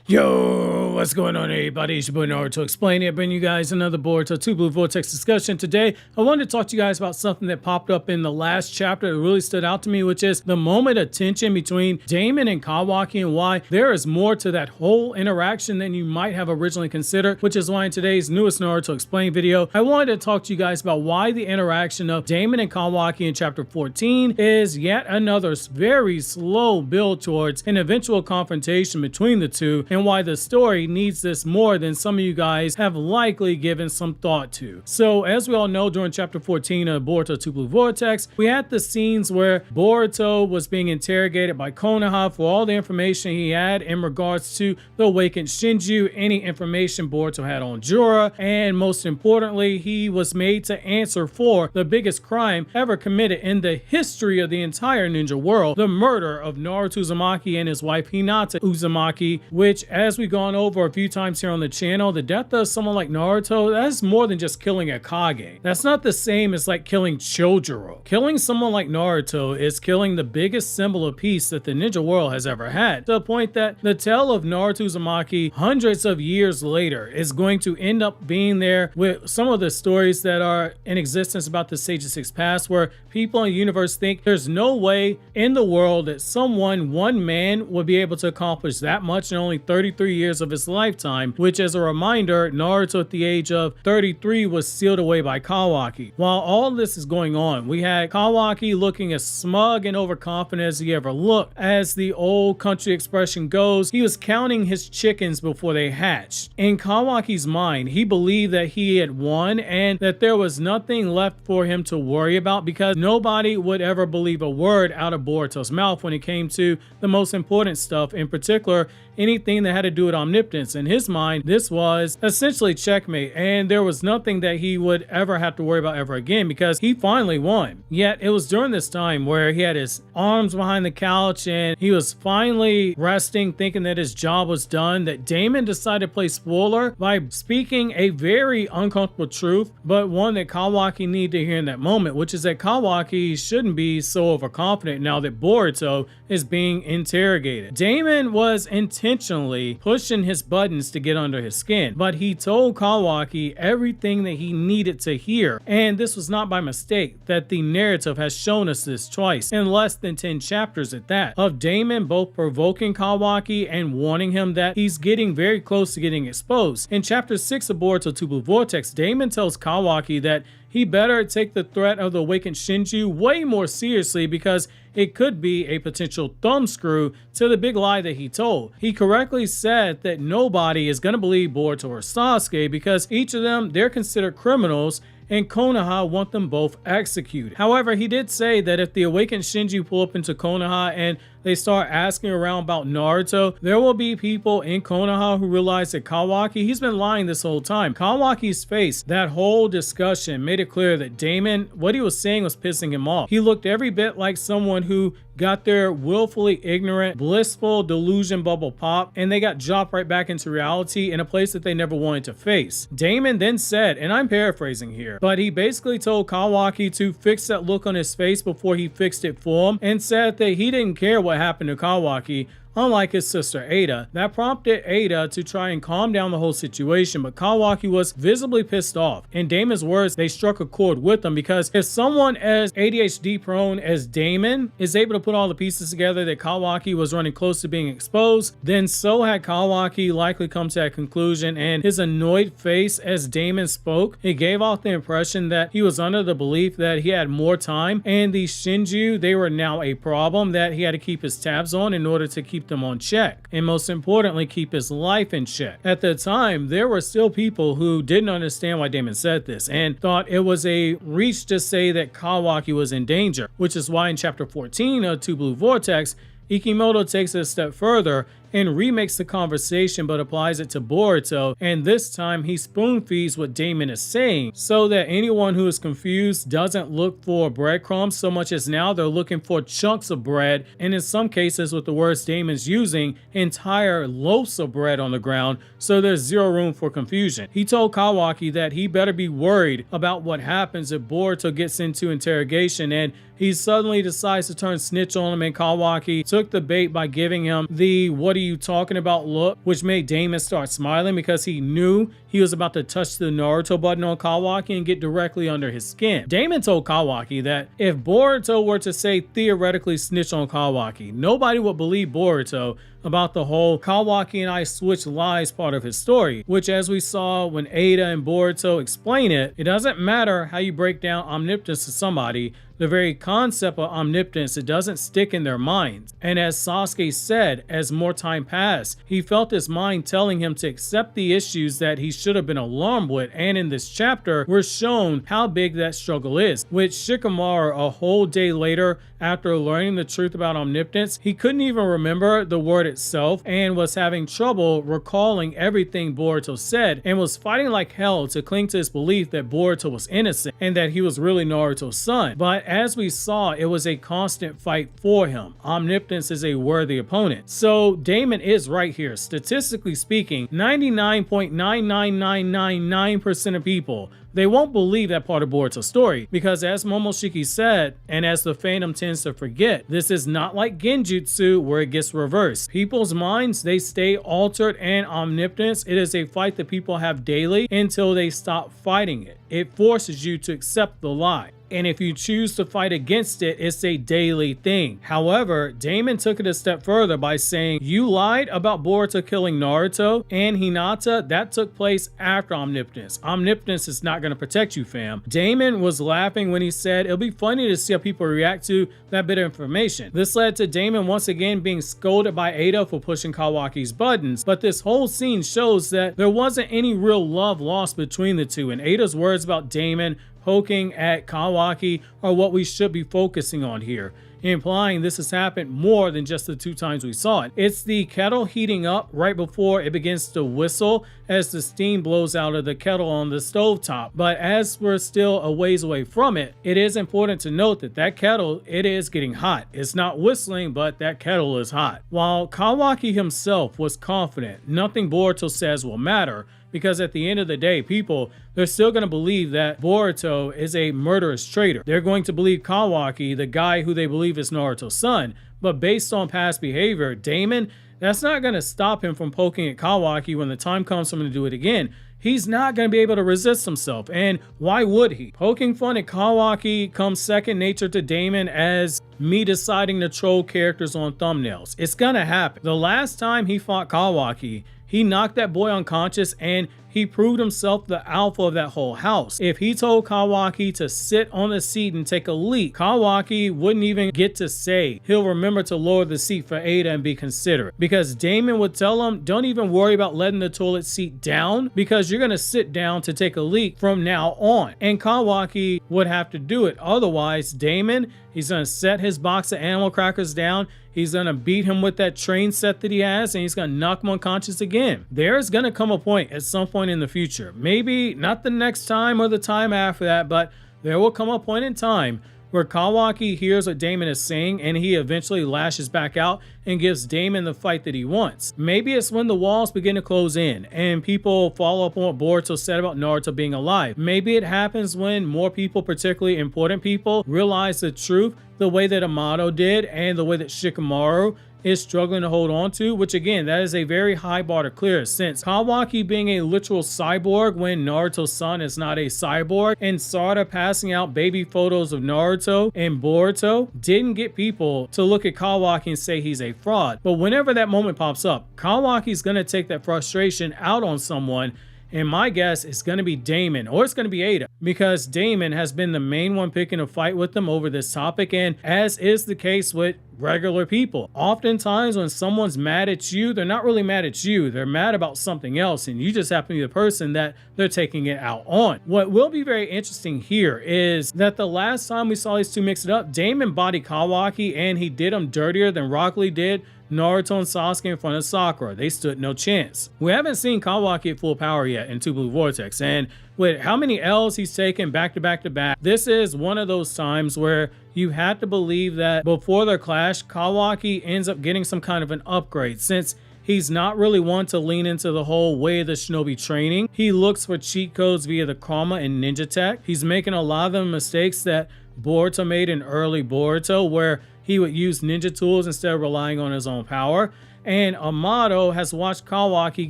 Yo, what's going on everybody? It's your boy Naruto Explain It, bringing you guys another Boruto 2 Blue Vortex discussion. Today, I wanted to talk to you guys about something that popped up in the last chapter that really stood out to me, which is the moment of tension between Damon and Kawaki and why there is more to that whole interaction than you might have originally considered, which is why in today's newest Naruto Explain video, I wanted to talk to you guys about why the interaction of Damon and Kawaki in chapter 14 is yet another very slow build towards an eventual confrontation between the two, and why the story needs this more than some of you guys have likely given some thought to. So as we all know, during chapter 14 of Boruto 2 Blue Vortex, we had the scenes where Boruto was being interrogated by Konoha for all the information he had in regards to the awakened Shinju, any information Boruto had on Jura, and most importantly, he was made to answer for the biggest crime ever committed in the history of the entire ninja world, the murder of Naruto Uzumaki and his wife Hinata Uzumaki, which, as we've gone over a few times here on the channel, the death of someone like Naruto, that's more than just killing a Kage. That's not the same as like killing Chojuro. Killing someone like Naruto is killing the biggest symbol of peace that the ninja world has ever had, to the point that the tale of Naruto Uzumaki hundreds of years later is going to end up being there with some of the stories that are in existence about the Sage of Six Paths, where people in the universe think there's no way in the world that one man would be able to accomplish that much in only 33 years of his lifetime, which, as a reminder, Naruto at the age of 33 was sealed away by Kawaki. While all this is going on, we had Kawaki looking as smug and overconfident as he ever looked. As the old country expression goes, he was counting his chickens before they hatched. In Kawaki's mind, he believed that he had won and that there was nothing left for him to worry about, because nobody would ever believe a word out of Boruto's mouth when it came to the most important stuff, in particular anything that had to do with omnipotence. In his mind, this was essentially checkmate, and there was nothing that he would ever have to worry about ever again, because he finally won. Yet it was during this time where he had his arms behind the couch and he was finally resting, thinking that his job was done, that Damon decided to play spoiler by speaking a very uncomfortable truth, but one that Kawaki needed to hear in that moment, which is that Kawaki shouldn't be so overconfident now that Boruto is being interrogated. Damon was intentionally pushing his buttons to get under his skin, but he told Kawaki everything that he needed to hear, and this was not by mistake that the narrative has shown us this twice in less than 10 chapters at that, of Damon both provoking Kawaki and warning him that he's getting very close to getting exposed. In chapter 6 of Boruto 2 Blue Vortex, Damon tells Kawaki that he better take the threat of the awakened Shinju way more seriously, because it could be a potential thumbscrew to the big lie that he told. He correctly said that nobody is going to believe Boruto or Sasuke, because each of them, they're considered criminals, and Konoha want them both executed. However, he did say that if the awakened Shinju pull up into Konoha and they start asking around about Naruto, there will be people in Konoha who realize that Kawaki, he's been lying this whole time. Kawaki's face, that whole discussion, made it clear that Damon, what he was saying was pissing him off. He looked every bit like someone who got their willfully ignorant, blissful delusion bubble pop, and they got dropped right back into reality in a place that they never wanted to face. Damon then said, and I'm paraphrasing here, but he basically told Kawaki to fix that look on his face before he fixed it for him, and said that he didn't care what happened to Kawaki, unlike his sister Ada. That prompted Ada to try and calm down the whole situation, but Kawaki was visibly pissed off. In Damon's words, they struck a chord with him, because if someone as ADHD prone as Damon is able to put all the pieces together that Kawaki was running close to being exposed, then so had Kawaki likely come to that conclusion. And his annoyed face as Damon spoke, it gave off the impression that he was under the belief that he had more time, and the Shinju, they were now a problem that he had to keep his tabs on in order to keep them on check, and most importantly, keep his life in check. At the time, there were still people who didn't understand why Damon said this and thought it was a reach to say that Kawaki was in danger, which is why in chapter 14 of 2 Blue Vortex, Ikimoto takes it a step further and remakes the conversation but applies it to Boruto, and this time he spoon feeds what Damon is saying so that anyone who is confused doesn't look for breadcrumbs so much as now they're looking for chunks of bread, and in some cases, with the words Damon's using, entire loaves of bread on the ground, so there's zero room for confusion. He told Kawaki that he better be worried about what happens if Boruto gets into interrogation, and he suddenly decides to turn snitch on him, and Kawaki took the bait by giving him the "what are you talking about" look, which made Damon start smiling because he knew he was about to touch the Naruto button on Kawaki and get directly under his skin. Damon told Kawaki that if Boruto were to say theoretically snitch on Kawaki, nobody would believe Boruto about the whole Kawaki and I switch lies part of his story, which, as we saw when Ada and Boruto explain it, it doesn't matter how you break down omnipotence to somebody, the very concept of omnipotence, it doesn't stick in their minds. And as Sasuke said, as more time passed, he felt his mind telling him to accept the issues that he should have been alarmed with, and in this chapter, we're shown how big that struggle is, which Shikamaru, a whole day later, after learning the truth about omnipotence, he couldn't even remember the word itself and was having trouble recalling everything Boruto said, and was fighting like hell to cling to his belief that Boruto was innocent and that he was really Naruto's son. But as we saw, it was a constant fight for him. Omnipotence is a worthy opponent. So Damon is right here. Statistically speaking, 99.99999% of people, they won't believe that part of Boruto's story, because as Momoshiki said, and as the fandom tends to forget, this is not like Genjutsu where it gets reversed. People's minds, they stay altered, and omnipotence, it is a fight that people have daily until they stop fighting it. It forces you to accept the lie. And if you choose to fight against it, it's a daily thing. However, Damon took it a step further by saying, you lied about Boruto killing Naruto and Hinata. That took place after omnipotence. Omnipotence is not going to protect you, fam. Damon was laughing when he said, it'll be funny to see how people react to that bit of information. This led to Damon once again being scolded by Ada for pushing Kawaki's buttons, but this whole scene shows that there wasn't any real love lost between the two, and Ada's words about Damon poking at Kawaki are what we should be focusing on here, implying this has happened more than just the 2 times we saw it. It's the kettle heating up right before it begins to whistle as the steam blows out of the kettle on the stovetop. But as we're still a ways away from it, it is important to note that that kettle, it is getting hot. It's not whistling, but that kettle is hot. While Kawaki himself was confident nothing Boruto says will matter, because at the end of the day, people, they're still going to believe that Boruto is a murderous traitor. They're going to believe Kawaki, the guy who they believe is Naruto's son. But based on past behavior, Damon, that's not going to stop him from poking at Kawaki when the time comes for him to do it again. He's not going to be able to resist himself, and why would he? Poking fun at Kawaki comes second nature to Damon as me deciding to troll characters on thumbnails. It's going to happen. The last time he fought Kawaki, he knocked that boy unconscious, and he proved himself the alpha of that whole house. If he told Kawaki to sit on the seat and take a leak, Kawaki wouldn't even get to say he'll remember to lower the seat for Ada and be considerate, because Damon would tell him, don't even worry about letting the toilet seat down, because you're going to sit down to take a leak from now on. And Kawaki would have to do it. Otherwise, Damon, he's going to set his box of animal crackers down, he's going to beat him with that train set that he has, and he's going to knock him unconscious again. There's going to come a point at some point in the future, maybe not the next time or the time after that, but there will come a point in time where Kawaki hears what Damon is saying and he eventually lashes back out and gives Damon the fight that he wants. Maybe it's when the walls begin to close in and people follow up on what Boruto said about Naruto being alive. Maybe it happens when more people, particularly important people, realize the truth the way that Amato did and the way that Shikamaru is struggling to hold on to, which again, that is a very high bar to clear, since Kawaki being a literal cyborg when Naruto's son is not a cyborg, and Sarada passing out baby photos of Naruto and Boruto didn't get people to look at Kawaki and say he's a fraud. But whenever that moment pops up, Kawaki's gonna take that frustration out on someone, and my guess is going to be Damon, or it's going to be Ada, because Damon has been the main one picking a fight with them over this topic, and as is the case with regular people, oftentimes when someone's mad at you, they're not really mad at you, they're mad about something else, and you just happen to be the person that they're taking it out on. What will be very interesting here is that the last time we saw these two mix it up, Damon bodied Kawaki, and he did him dirtier than Rock Lee did Naruto and Sasuke in front of Sakura. They stood no chance. We haven't seen Kawaki at full power yet in Two Blue Vortex, and with how many L's he's taken back to back to back, this is one of those times where you have to believe that before their clash, Kawaki ends up getting some kind of an upgrade, since he's not really one to lean into the whole way of the shinobi training. He looks for cheat codes via the karma and ninja tech. He's making a lot of the mistakes that Boruto made in early Boruto, where he would use ninja tools instead of relying on his own power. And Amato has watched Kawaki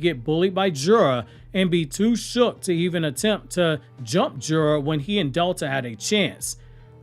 get bullied by Jura and be too shook to even attempt to jump Jura when he and Delta had a chance.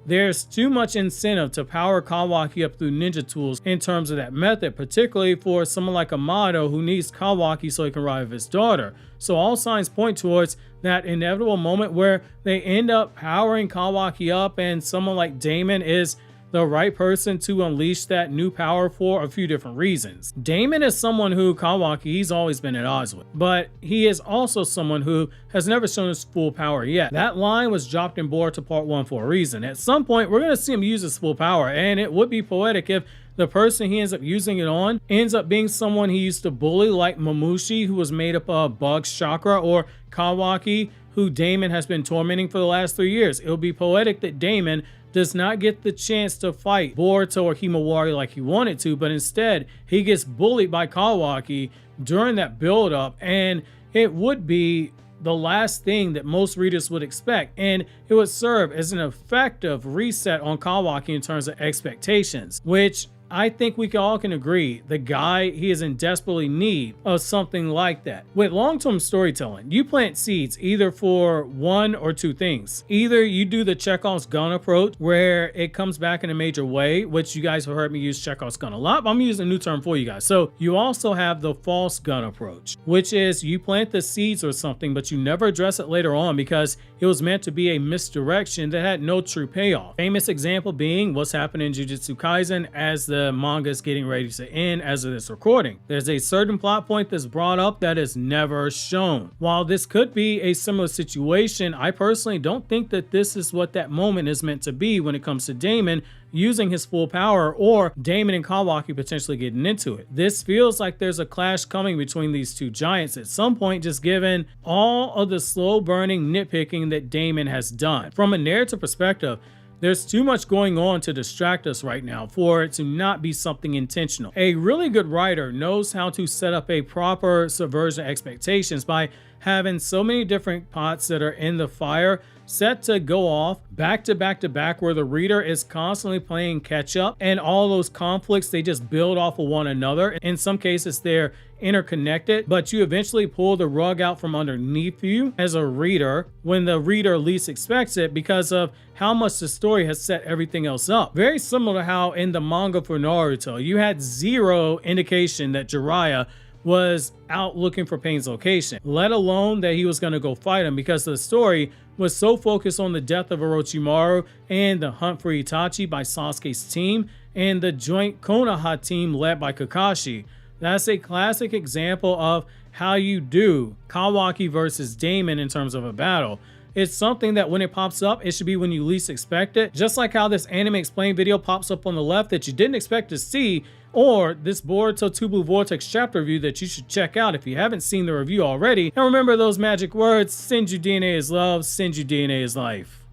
There's too much incentive to power Kawaki up through ninja tools in terms of that method, particularly for someone like Amato who needs Kawaki so he can revive his daughter. So all signs point towards that inevitable moment where they end up powering Kawaki up, and someone like Damon is the right person to unleash that new power for a few different reasons. Damon is someone who Kawaki, he's always been at odds with, but he is also someone who has never shown his full power yet. That line was dropped in Boruto Part 1 for a reason. At some point, we're going to see him use his full power, and it would be poetic if the person he ends up using it on ends up being someone he used to bully, like Mamushi, who was made up of Bug's chakra, or Kawaki, who Damon has been tormenting for the last 3 years. It would be poetic that Damon does not get the chance to fight Boruto or Himawari like he wanted to, but instead he gets bullied by Kawaki during that build-up, and it would be the last thing that most readers would expect, and it would serve as an effective reset on Kawaki in terms of expectations, which I think we all can agree the guy, he is in desperately need of something like that. With long-term storytelling, you plant seeds either for one or two things. Either you do the Chekhov's gun approach, where it comes back in a major way, which you guys have heard me use Chekhov's gun a lot, but I'm using a new term for you guys. So you also have the false gun approach, which is you plant the seeds or something, but you never address it later on because it was meant to be a misdirection that had no true payoff. Famous example being what's happening in Jujutsu Kaisen as the manga is getting ready to end as of this recording. There's a certain plot point that's brought up that is never shown. While this could be a similar situation, I personally don't think that this is what that moment is meant to be when it comes to Damon using his full power, or Damon and Kawaki potentially getting into it. This feels like there's a clash coming between these two giants at some point, just given all of the slow burning nitpicking that Damon has done. From a narrative perspective, there's too much going on to distract us right now for it to not be something intentional. A really good writer knows how to set up a proper subversion of expectations by having so many different pots that are in the fire set to go off back to back to back, where the reader is constantly playing catch up, and all those conflicts, they just build off of one another. In some cases they're interconnected, but you eventually pull the rug out from underneath you as a reader when the reader least expects it, because of how much the story has set everything else up. Very similar to how in the manga for Naruto you had zero indication that Jiraiya was out looking for Pain's location, let alone that he was going to go fight him, because the story was so focused on the death of Orochimaru and the hunt for Itachi by Sasuke's team and the joint Konoha team led by Kakashi. That's a classic example of how you do Kawaki versus Damon in terms of a battle. It's something that when it pops up, it should be when you least expect it. Just like how this anime explain video pops up on the left that you didn't expect to see, or this Boruto 2 Blue Vortex chapter review that you should check out if you haven't seen the review already. And remember those magic words: Shinju DNA is love, Shinju DNA is life.